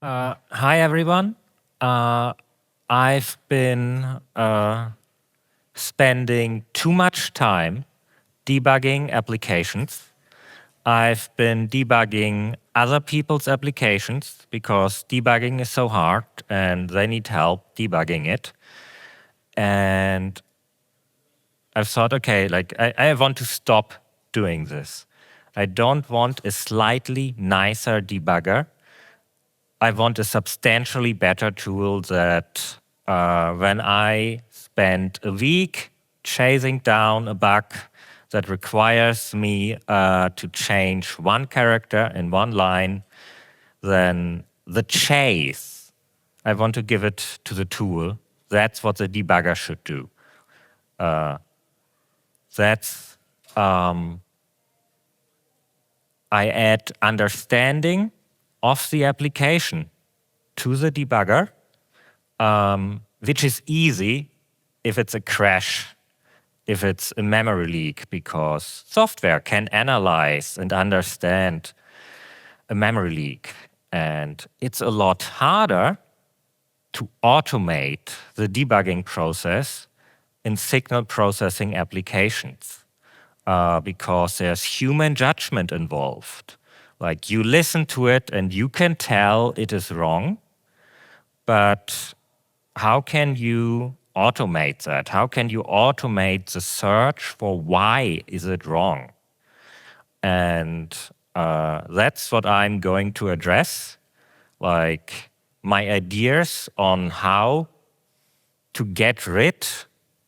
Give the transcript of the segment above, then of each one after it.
Hi, everyone. I've been spending too much time debugging applications. I've been debugging other people's applications because debugging is so hard and they need help debugging it. And I've thought, okay, like I want to stop doing this. I don't want a slightly nicer debugger. I want a substantially better tool that when I spend a week chasing down a bug that requires me to change one character in one line, then the chase, I want to give it to the tool. That's what the debugger should do. That's, I add understanding of the application to the debugger, which is easy if it's a crash, if it's a memory leak, because software can analyze and understand a memory leak. And it's a lot harder to automate the debugging process in signal processing applications because there's human judgment involved. Like you listen to it and you can tell it is wrong, but how can you automate that? How can you automate the search for why is it wrong? And that's what I'm going to address, like my ideas on how to get rid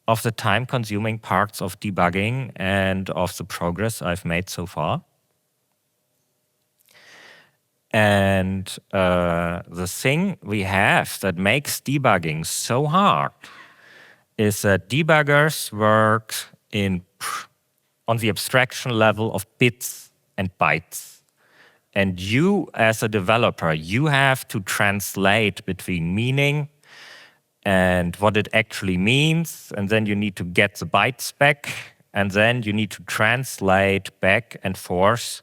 of the time-consuming parts of debugging and of the progress I've made so far. And the thing we have that makes debugging so hard is that debuggers work on the abstraction level of bits and bytes. And you, as a developer, you have to translate between meaning and what it actually means, and then you need to get the bytes back, and then you need to translate back and forth.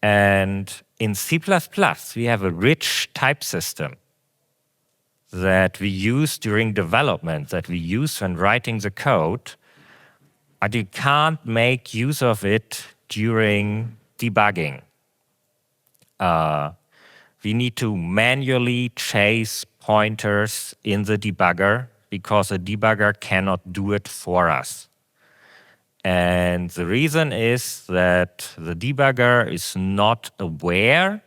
And in C++, we have a rich type system that we use during development, that we use when writing the code, but you can't make use of it during debugging. We need to manually chase pointers in the debugger because the debugger cannot do it for us. And the reason is that the debugger is not aware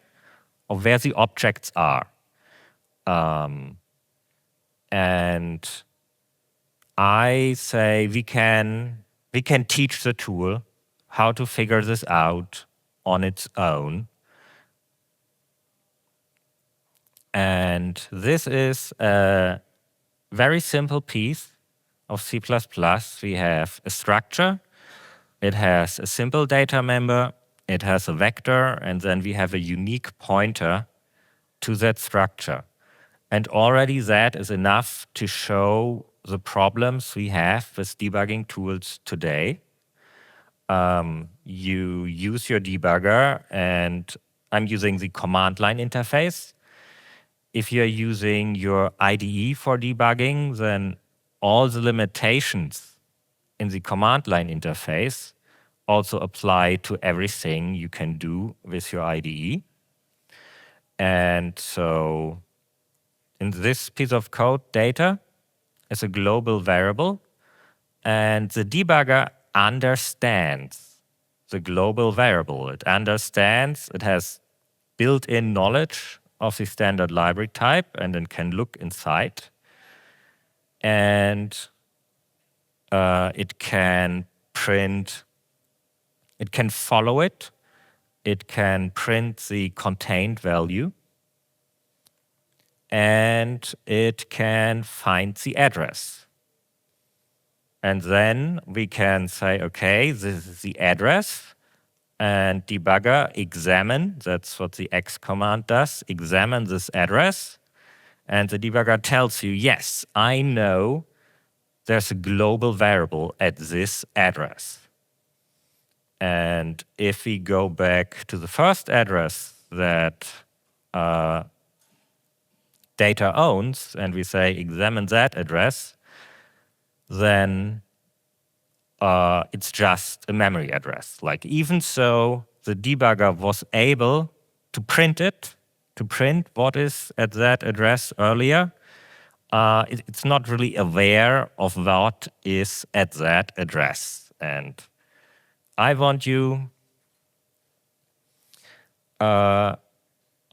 of where the objects are. And I say we can teach the tool how to figure this out on its own. And this is a very simple piece of C++. We have a structure. It has a simple data member. It has a vector. And then we have a unique pointer to that structure. And already that is enough to show the problems we have with debugging tools today. You use your debugger, and I'm using the command line interface. If you're using your IDE for debugging, then all the limitations in the command line interface also apply to everything you can do with your IDE. And so in this piece of code, data is a global variable, and the debugger understands the global variable. It understands, it has built-in knowledge of the standard library type, and then can look inside. And it can print, it can follow it, it can print the contained value, and it can find the address. And then we can say, okay, this is the address, and debugger examine, that's what the X command does, examine this address, and the debugger tells you, yes, I know there's a global variable at this address. And if we go back to the first address that data owns, and we say examine that address, then it's just a memory address. Like, even so, the debugger was able to print it, to print what is at that address earlier. It's not really aware of what is at that address. And I want you, I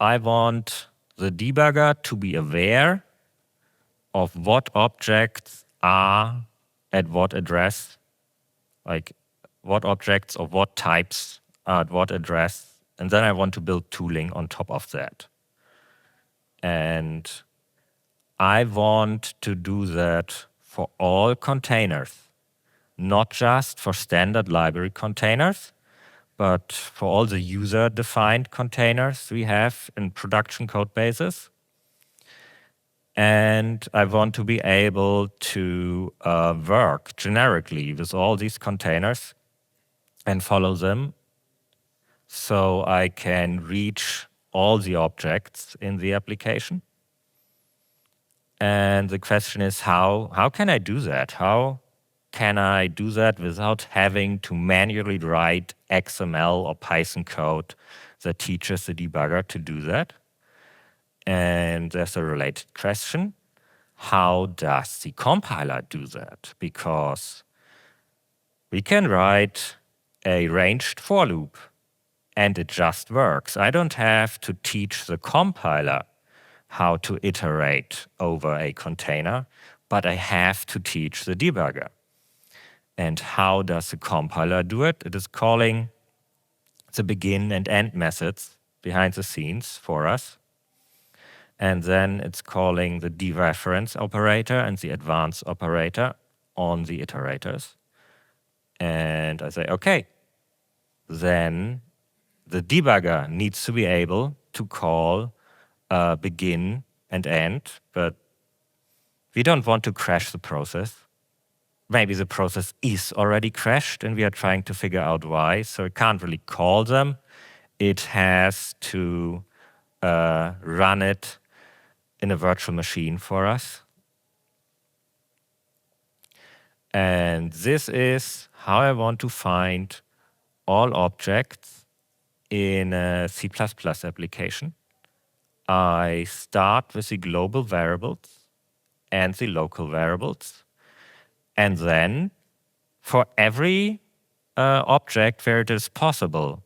want the debugger to be aware of what objects are at what address, like what objects of what types are at what address. And then I want to build tooling on top of that. And I want to do that for all containers, not just for standard library containers, but for all the user-defined containers we have in production code bases. And I want to be able to work generically with all these containers and follow them so I can reach all the objects in the application. And the question is, how can I do that? How can I do that without having to manually write XML or Python code that teaches the debugger to do that? And there's a related question. How does the compiler do that? Because we can write a ranged for loop and it just works. I don't have to teach the compiler how to iterate over a container, but I have to teach the debugger. And how does the compiler do it? It is calling the begin and end methods behind the scenes for us. And then it's calling the dereference operator and the advance operator on the iterators. And I say, okay, then the debugger needs to be able to call begin and end, but we don't want to crash the process. Maybe the process is already crashed and we are trying to figure out why, so it can't really call them. It has to run it in a virtual machine for us. And this is how I want to find all objects in a C++ application. I start with the global variables and the local variables. And then for every object where it is possible,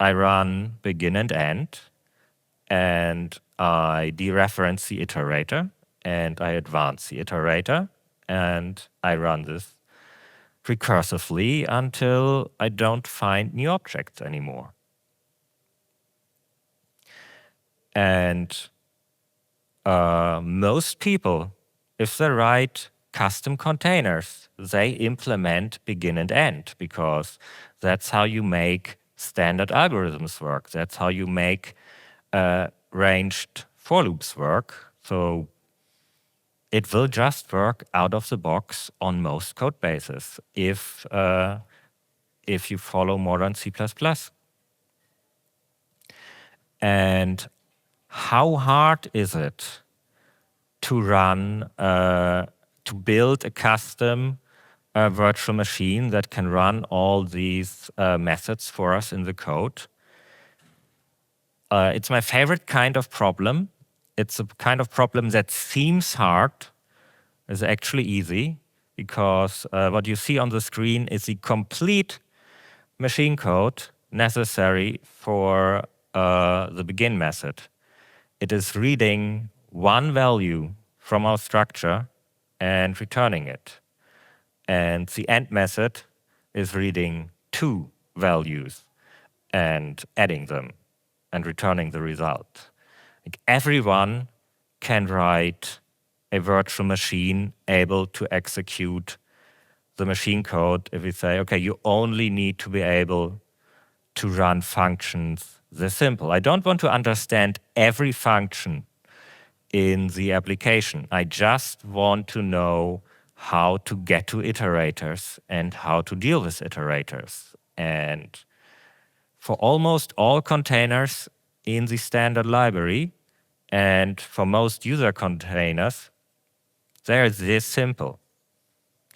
I run begin and end, and I dereference the iterator, and I advance the iterator, and I run this recursively until I don't find new objects anymore. And most people, if they write custom containers, they implement begin and end, because that's how you make standard algorithms work. That's how you make ranged for loops work. So it will just work out of the box on most code bases if you follow modern C++. And how hard is it to run, to build a custom virtual machine that can run all these methods for us in the code? It's my favorite kind of problem. It's a kind of problem that seems hard, is actually easy, because what you see on the screen is the complete machine code necessary for the begin method. It is reading one value from our structure and returning it. And the end method is reading two values and adding them and returning the result. Like, everyone can write a virtual machine able to execute the machine code if we say, okay, you only need to be able to run functions this simple. I don't want to understand every function in the application. I just want to know how to get to iterators and how to deal with iterators. And for almost all containers in the standard library, And for most user containers, they're this simple.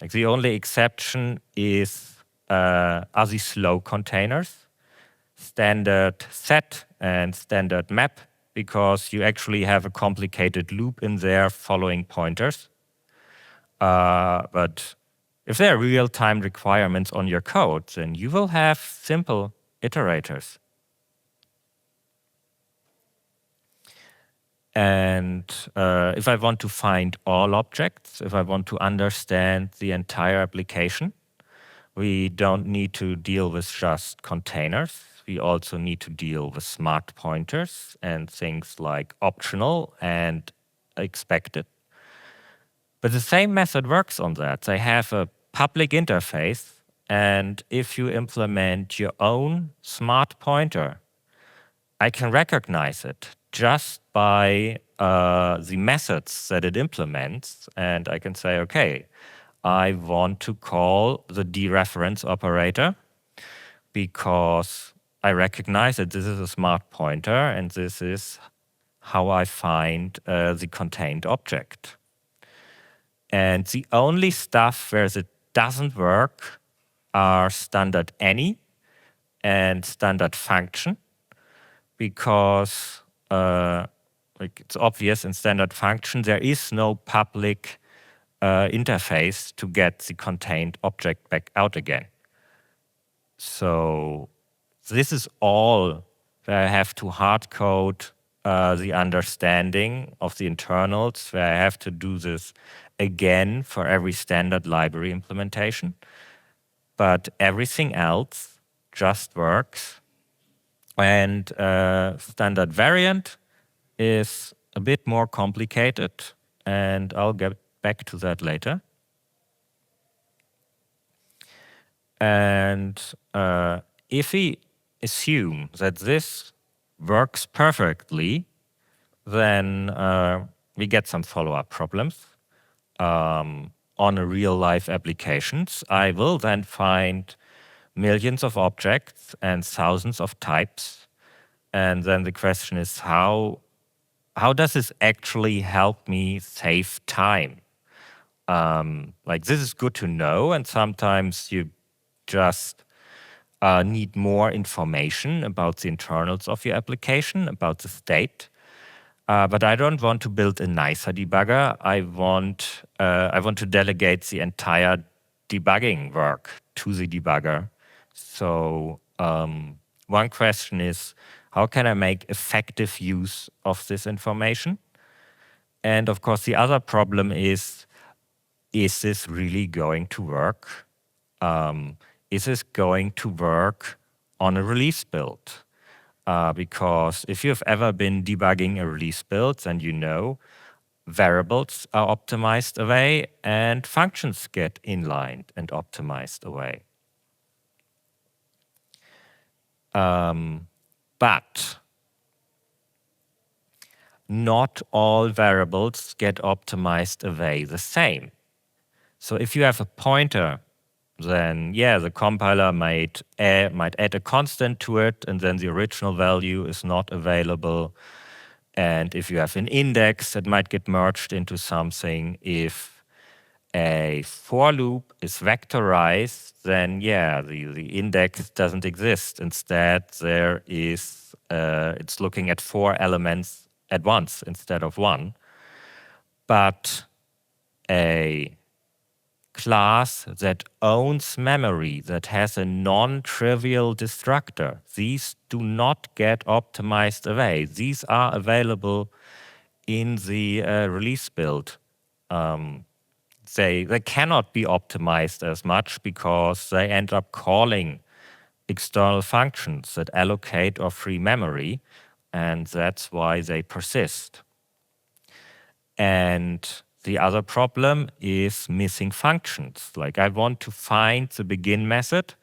Like the only exception are the slow containers, standard set and standard map, because you actually have a complicated loop in there following pointers. But if there are real-time requirements on your code, then you will have simple iterators. And if I want to find all objects, if I want to understand the entire application, we don't need to deal with just containers. We also need to deal with smart pointers and things like optional and expected. But the same method works on that. They have a public interface, and if you implement your own smart pointer, I can recognize it just by the methods that it implements, and I can say, okay, I want to call the dereference operator because I recognize that this is a smart pointer and this is how I find the contained object. And the only stuff where it doesn't work are standard any and standard function, because like it's obvious in standard function, there is no public interface to get the contained object back out again. So this is all where I have to hard code the understanding of the internals, where I have to do this again for every standard library implementation. But everything else just works. And standard variant is a bit more complicated, and I'll get back to that later. And if we assume that this works perfectly, then we get some follow-up problems on a real-life applications. I will then find millions of objects and thousands of types. And then the question is, how does this actually help me save time? Like, this is good to know, and sometimes you just need more information about the internals of your application, about the state. But I don't want to build a nicer debugger. I want to delegate the entire debugging work to the debugger. So one question is, how can I make effective use of this information? And of course, the other problem is this really going to work? Is this going to work on a release build? Because if you've ever been debugging a release build, then you know variables are optimized away and functions get inlined and optimized away. But not all variables get optimized away the same. So if you have a pointer, then yeah, the compiler might add a constant to it, and then the original value is not available. And if you have an index, it might get merged into something. If a for loop is vectorized, then yeah, the index doesn't exist. Instead, there is it's looking at 4 elements at once instead of 1. But a class that owns memory, that has a non-trivial destructor, these do not get optimized away. These are available in the release build. They cannot be optimized as much because they end up calling external functions that allocate or free memory, and that's why they persist. And the other problem is missing functions. Like, I want to find the begin method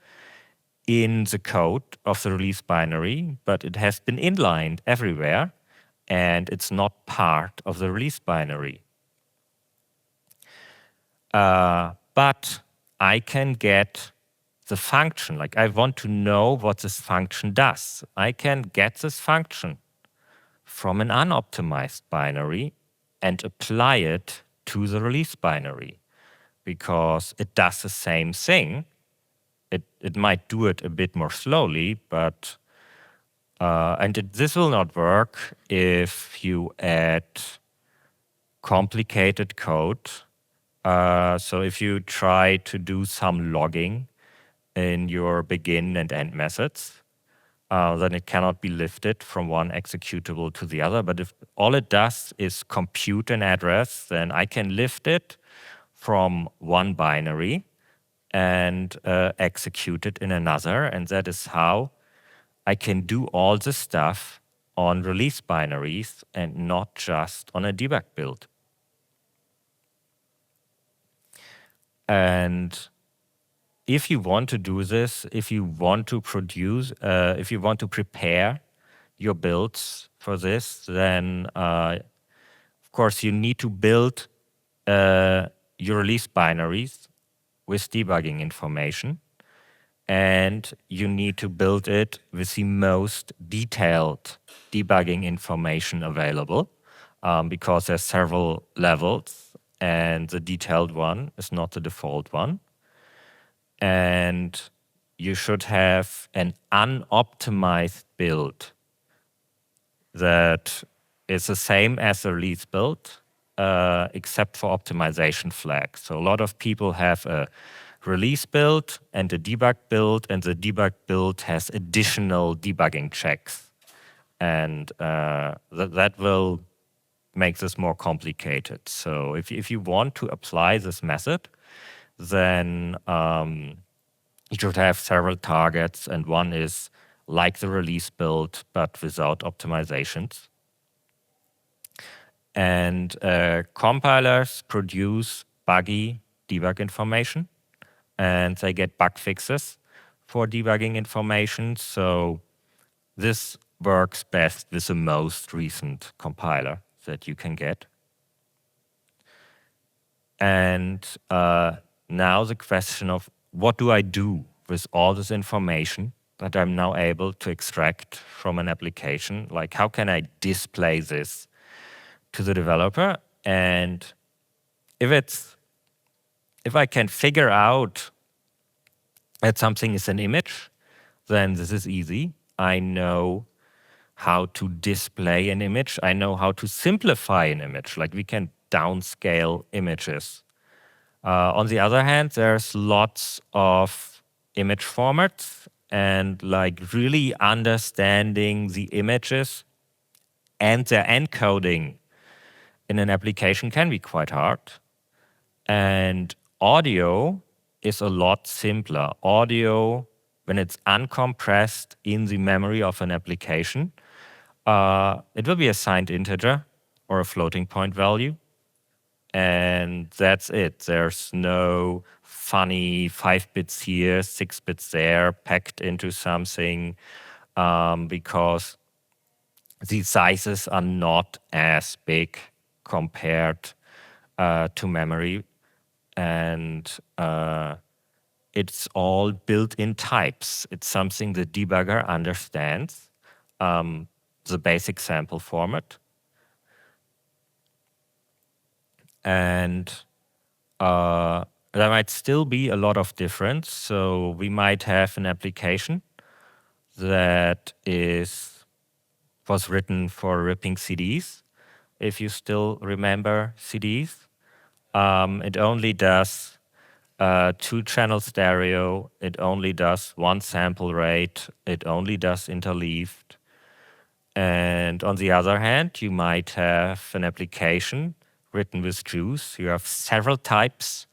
in the code of the release binary, but it has been inlined everywhere, and it's not part of the release binary. But I can get the function. Like, I want to know what this function does. I can get this function from an unoptimized binary and apply it to the release binary, because it does the same thing. It might do it a bit more slowly, but this will not work if you add complicated code. So if you try to do some logging in your begin and end methods, then it cannot be lifted from one executable to the other. But if all it does is compute an address, then I can lift it from one binary and execute it in another. And that is how I can do all the stuff on release binaries and not just on a debug build. And if you want to do this, if you want to produce, if you want to prepare your builds for this, then of course you need to build your release binaries with debugging information. And you need to build it with the most detailed debugging information available, because there's several levels, and the detailed one is not the default one. And you should have an unoptimized build that is the same as the release build, except for optimization flags. So a lot of people have a release build and a debug build, and the debug build has additional debugging checks. And that will make this more complicated. So if you want to apply this method, then you should have several targets, and one is like the release build, but without optimizations. And compilers produce buggy debug information, and they get bug fixes for debugging information. So this works best with the most recent compiler that you can get. And now the question of what do I do with all this information that I'm now able to extract from an application? Like, how can I display this to the developer? And if I can figure out that something is an image, then this is easy. I know how to display an image. I know how to simplify an image. Like, we can downscale images. On the other hand, there's lots of image formats, and like really understanding the images and their encoding in an application can be quite hard. And audio is a lot simpler. Audio, when it's uncompressed in the memory of an application, it will be a signed integer or a floating point value. And that's it. There's no funny 5 bits here, 6 bits there, packed into something, because these sizes are not as big compared to memory. And it's all built-in types. It's something the debugger understands, the basic sample format. And there might still be a lot of difference. So we might have an application that was written for ripping CDs, if you still remember CDs. It only does 2-channel stereo. It only does 1 sample rate. It only does interleaved. And on the other hand, you might have an application written with juice. You have several types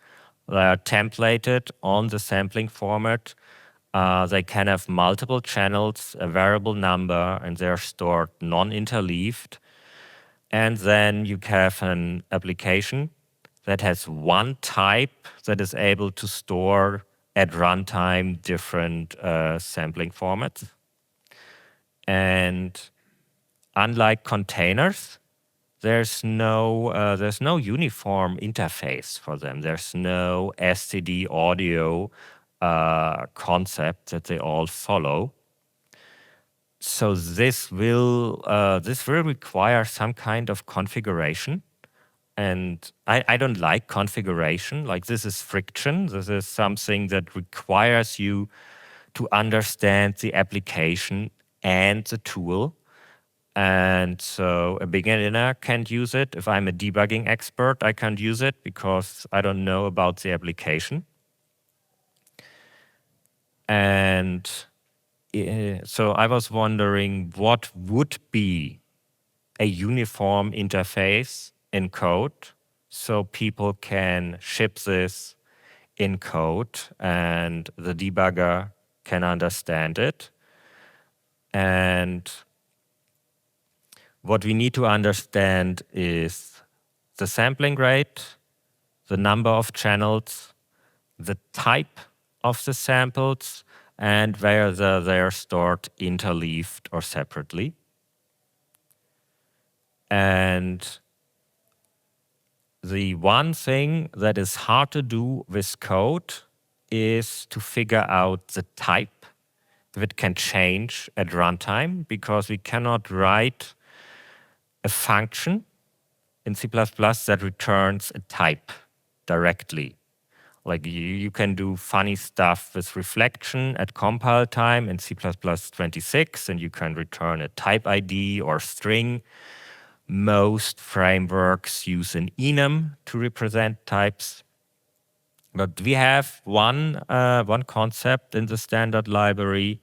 that are templated on the sampling format. They can have multiple channels, a variable number, and they're stored non-interleaved. And then you have an application that has one type that is able to store at runtime different sampling formats. And unlike containers, there's no uniform interface for them. There's no STD audio concept that they all follow. So this will require some kind of configuration. And I don't like configuration. Like, this is friction. This is something that requires you to understand the application and the tool. And so a beginner can't use it. If I'm a debugging expert, I can't use it because I don't know about the application. And so I was wondering what would be a uniform interface in code so people can ship this in code and the debugger can understand it. And what we need to understand is the sampling rate, the number of channels, the type of the samples, and whether they're stored interleaved or separately. And the one thing that is hard to do with code is to figure out the type, if it can change at runtime, because we cannot write a function in C++ that returns a type directly. Like, you can do funny stuff with reflection at compile time in C++26, and you can return a type ID or string. Most frameworks use an enum to represent types. But we have one concept in the standard library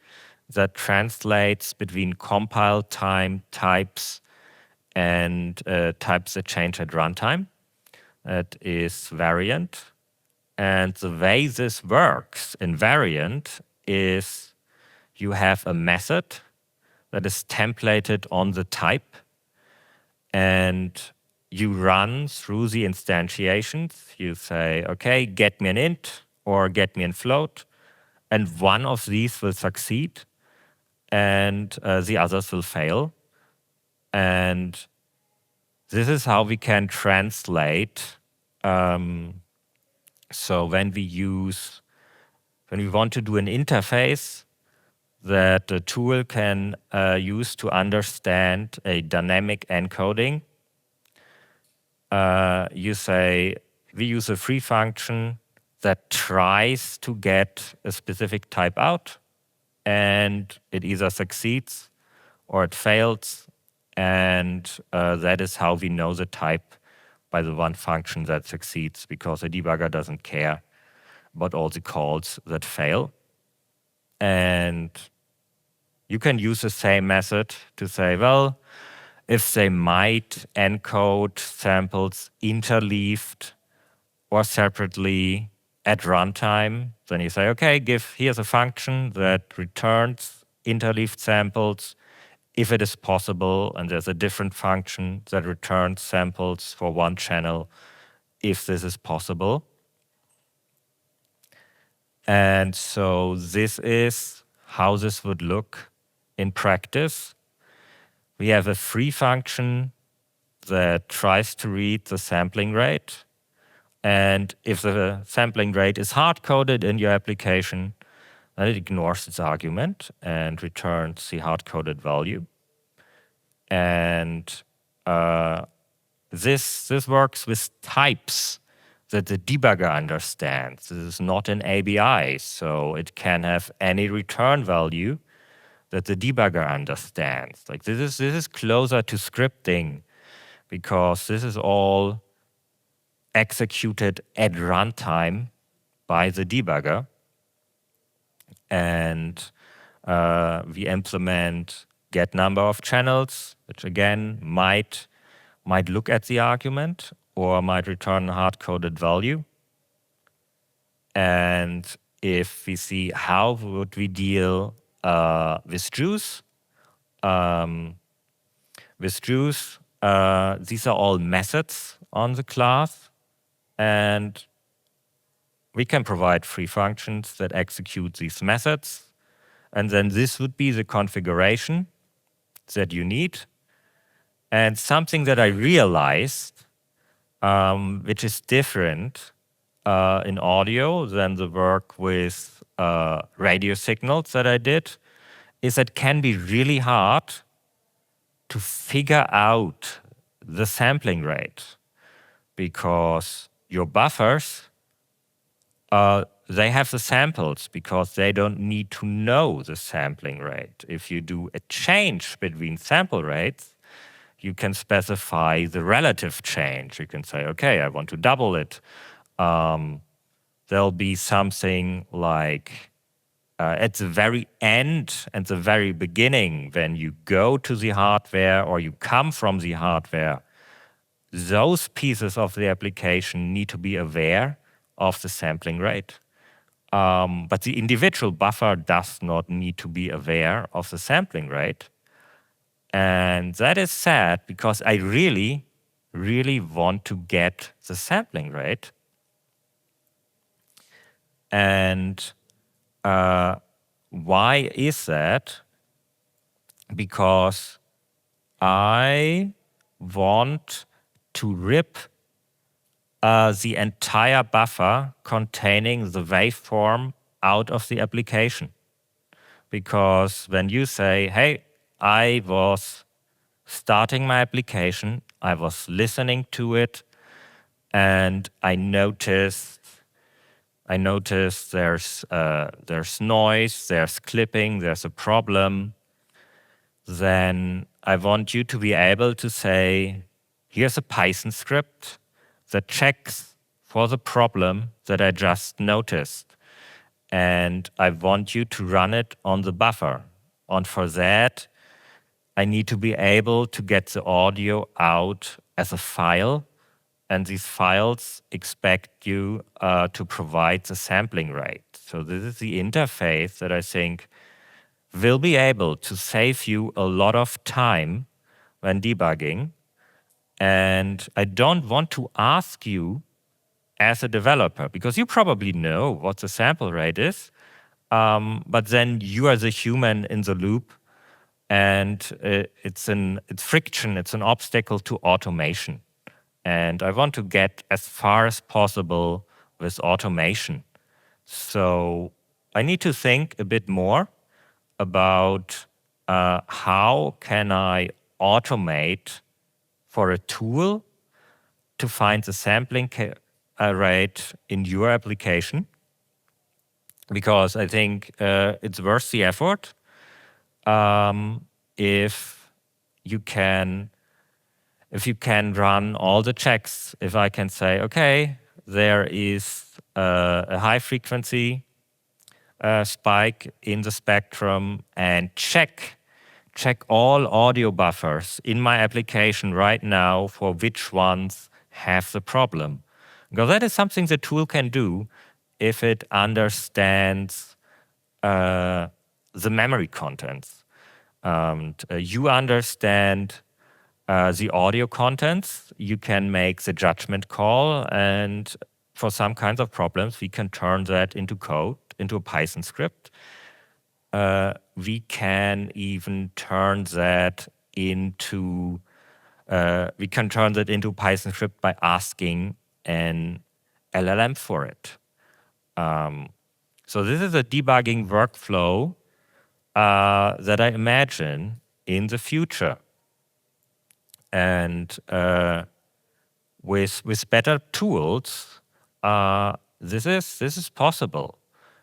that translates between compile time types and types that change at runtime. That is variant. And the way this works in variant is you have a method that is templated on the type, and you run through the instantiations. You say, okay, get me an int or get me a float, and one of these will succeed and the others will fail. And this is how we can translate. So when we want to do an interface that the tool can use to understand a dynamic encoding, we use a free function that tries to get a specific type out, and it either succeeds or it fails, and that is how we know the type, by the one function that succeeds, because the debugger doesn't care about all the calls that fail. And you can use the same method to say, well, if they might encode samples interleaved or separately at runtime, then you say, okay, here's a function that returns interleaved samples if it is possible, and there's a different function that returns samples for one channel if this is possible. And so this is how this would look in practice. We have a free function that tries to read the sampling rate. And if the sampling rate is hard-coded in your application, then it ignores its argument and returns the hard-coded value. And this works with types that the debugger understands. This is not an ABI, so it can have any return value that the debugger understands. Like, this is closer to scripting, because this is all executed at runtime by the debugger. And we implement get number of channels, which again might look at the argument or might return a hard-coded value. And if we see how would we deal with juice, these are all methods on the class, and we can provide free functions that execute these methods. And then this would be the configuration that you need. And something that I realized, which is different in audio than the work with radio signals that I did, is it can be really hard to figure out the sampling rate, because your buffers, they have the samples because they don't need to know the sampling rate. If you do a change between sample rates, you can specify the relative change. You can say, okay, I want to double it. There'll be something like at the very end and the very beginning, when you go to the hardware or you come from the hardware, those pieces of the application need to be aware of the sampling rate. But the individual buffer does not need to be aware of the sampling rate. And that is sad, because I really, really want to get the sampling rate. And why is that? Because I want to rip the entire buffer containing the waveform out of the application. Because when you say, hey, I was starting my application, I was listening to it, and I noticed there's noise, there's clipping, there's a problem, then I want you to be able to say, here's a Python script that checks for the problem that I just noticed. And I want you to run it on the buffer. And for that, I need to be able to get the audio out as a file. And these files expect you to provide the sampling rate. So this is the interface that I think will be able to save you a lot of time when debugging. And I don't want to ask you as a developer, because you probably know what the sample rate is, but then you are the human in the loop, and it's friction, it's an obstacle to automation. And I want to get as far as possible with automation. So I need to think a bit more about how can I automate for a tool to find the sampling rate in your application, because I think it's worth the effort if you can run all the checks. If I can say, okay, there is a high frequency spike in the spectrum, and check all audio buffers in my application right now for which ones have the problem. Because that is something the tool can do if it understands the memory contents. You understand the audio contents, you can make the judgment call, and for some kinds of problems, we can turn that into code, into a Python script. We can even turn that into Python script by asking an LLM for it. So this is a debugging workflow that I imagine in the future. And with better tools, this is possible.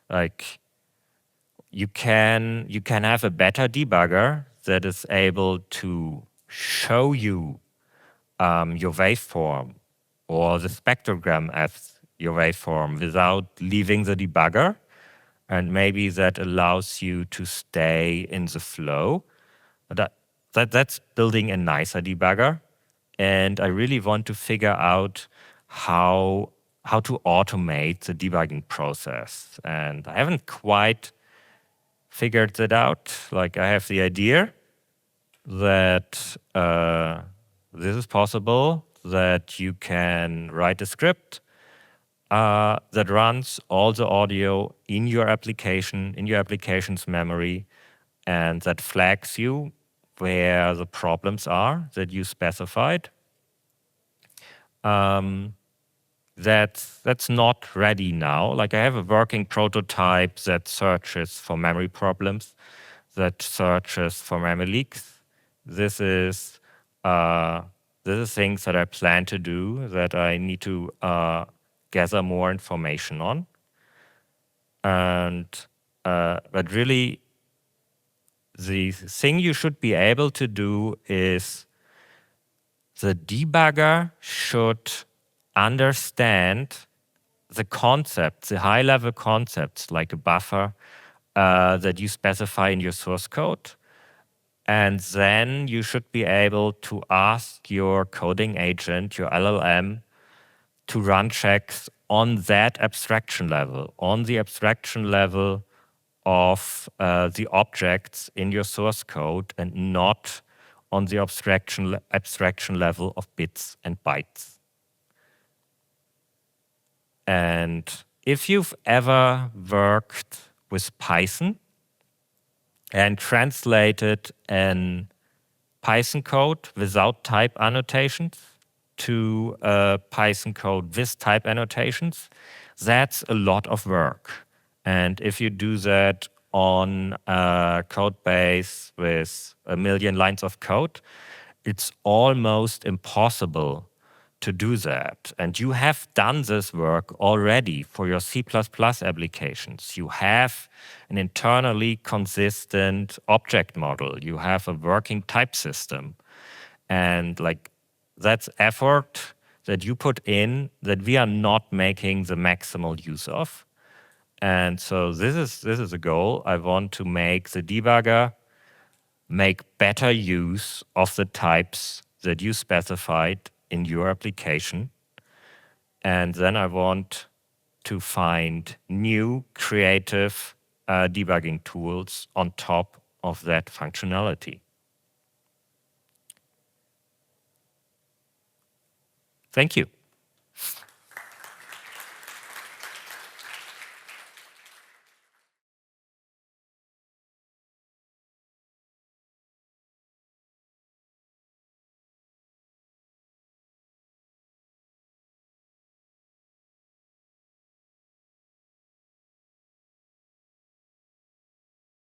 Like you can have a better debugger that is able to show you your waveform or the spectrogram as your waveform without leaving the debugger, and maybe that allows you to stay in the flow. That's building a nicer debugger, and I really want to figure out how to automate the debugging process. And I haven't quite figured that out. Like, I have the idea that this is possible, that you can write a script that runs all the audio in your application, in your application's memory, and that flags you where the problems are that you specified. That's not ready now. Like, I have a working prototype that searches for memory problems, that searches for memory leaks. This is things that I plan to do, that I need to gather more information on. And but really, the thing you should be able to do is the debugger should understand the concepts, the high-level concepts, like a buffer that you specify in your source code. And then you should be able to ask your coding agent, your LLM, to run checks on that abstraction level, on the abstraction level of the objects in your source code, and not on the abstraction level of bits and bytes. And if you've ever worked with Python and translated an Python code without type annotations to Python code with type annotations, that's a lot of work. And if you do that on a code base with 1 million lines of code, it's almost impossible to do that. And you have done this work already for your C++ applications. You have an internally consistent object model. You have a working type system. And like that's effort that you put in that we are not making the maximal use of. And so this is a goal. I want to make the debugger make better use of the types that you specified in your application. And then I want to find new creative debugging tools on top of that functionality. Thank you.